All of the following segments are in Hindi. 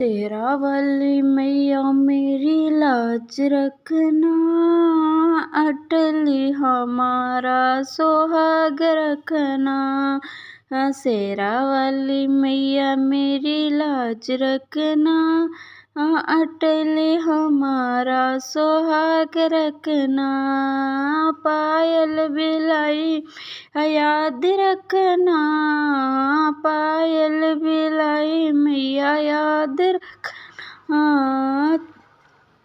तेरा वाली मैया मेरी लाज रखना, अटली हमारा सोहाग रखना। शेरा वाली मैया मेरी लाज रखना, अटली हमारा सोहाग रखना। पायल बिलाई याद रखना, पायल बिलाई मैया याद रखना।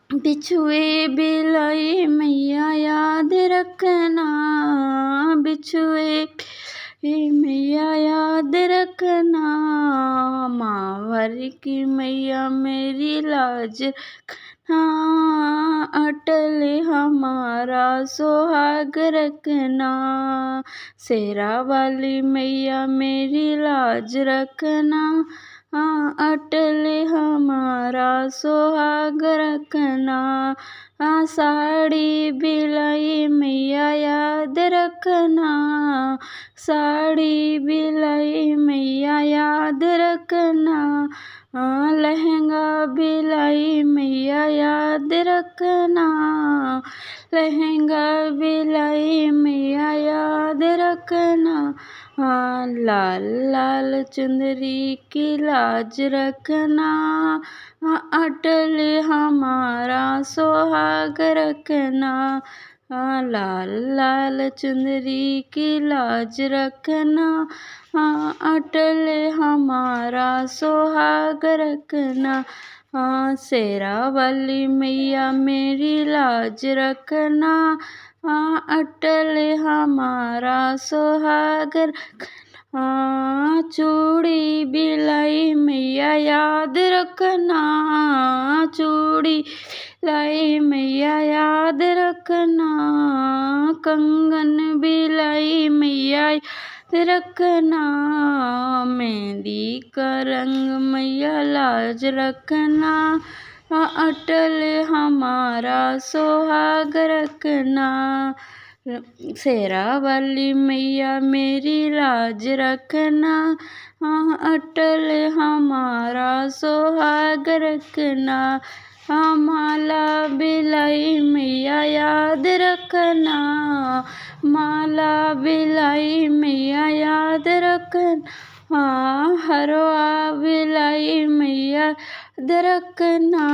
बिछुए बिलाई मैया याद रखना, बिछुए मैया याद रखना। माँ भर की मैया मेरी लाज रखना, अटल हमारा सोहाग रखना। शेरा वाली मैया मेरी लाज रखना, अटल हमारा सोहाग रखना। साड़ी बिलाई मैया याद रखना, साड़ी बिलाई मैया याद रखना। लहंगा बिलाई मैया याद रखना, लहंगा बिलाई मैया याद रखना। लाल लाल चुंदरी की लाज रखना, अटल हमारा सोहाग रखना। लाल लाल चुंदरी की लाज रखना, अटल हमारा सोहाग रखना। शेरा वाली मैया मेरी लाज रखना, अटल हमारा सोहाग रखना। चूड़ी बिलाई मैया याद रखना, चूड़ी बिलाई मैया याद रखना। कंगन बिलाई मैया याद रखना, मेहंदी का रंग मैया लाज रखना, अटल हमारा सोहाग रखना। शेरा वाली मैया मेरी लाज रखना, अटल हमारा सोहाग रखना। माला बिलाई मैया याद रखना, माला बिलाई मैया याद रखना। हरवा बिलाई मैया याद रखना,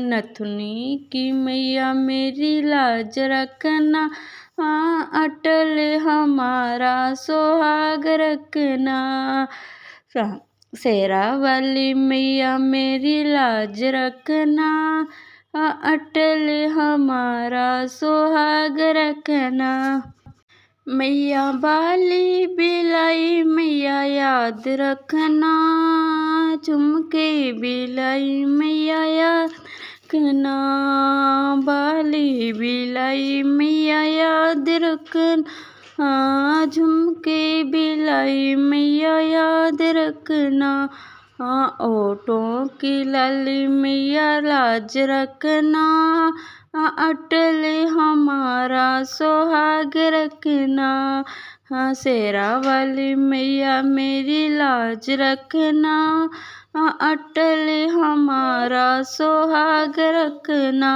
नथुनी की मैया मेरी लाज रखना, अटल हमारा सोहाग रखना। शेरा वाली मैया मेरी लाज रखना, अटल हमारा सोहाग रखना। मैया बाली बिलाई मैया याद रखना, झुमके बिलाई मैया याद रखना। बाली बिलाई मैया याद रखना, झुमके बिलाई मैया याद रखना। ओठों की लाली मैया लाज रखना, अटल हमारा सोहाग रखना। शेरा वाली मैया मेरी लाज रखना, अटल हमारा सोहाग रखना।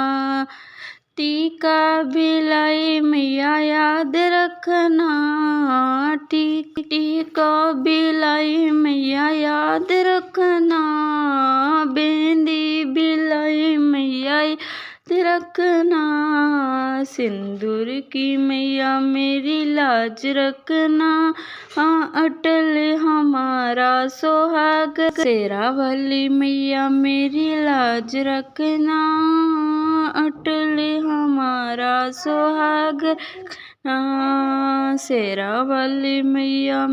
टीका बिलाई मैया याद रखना, टीका बिलाई मैया याद रखना। बिंदी बिलाई मैया याद रखना, सिंदूर की मैया मेरी लाज रखना, अटल हमारा सोहाग। शेरा वाली मैया मेरी लाज रखना, अटल हमारा सोहाग रखना। शेरा वाली मैया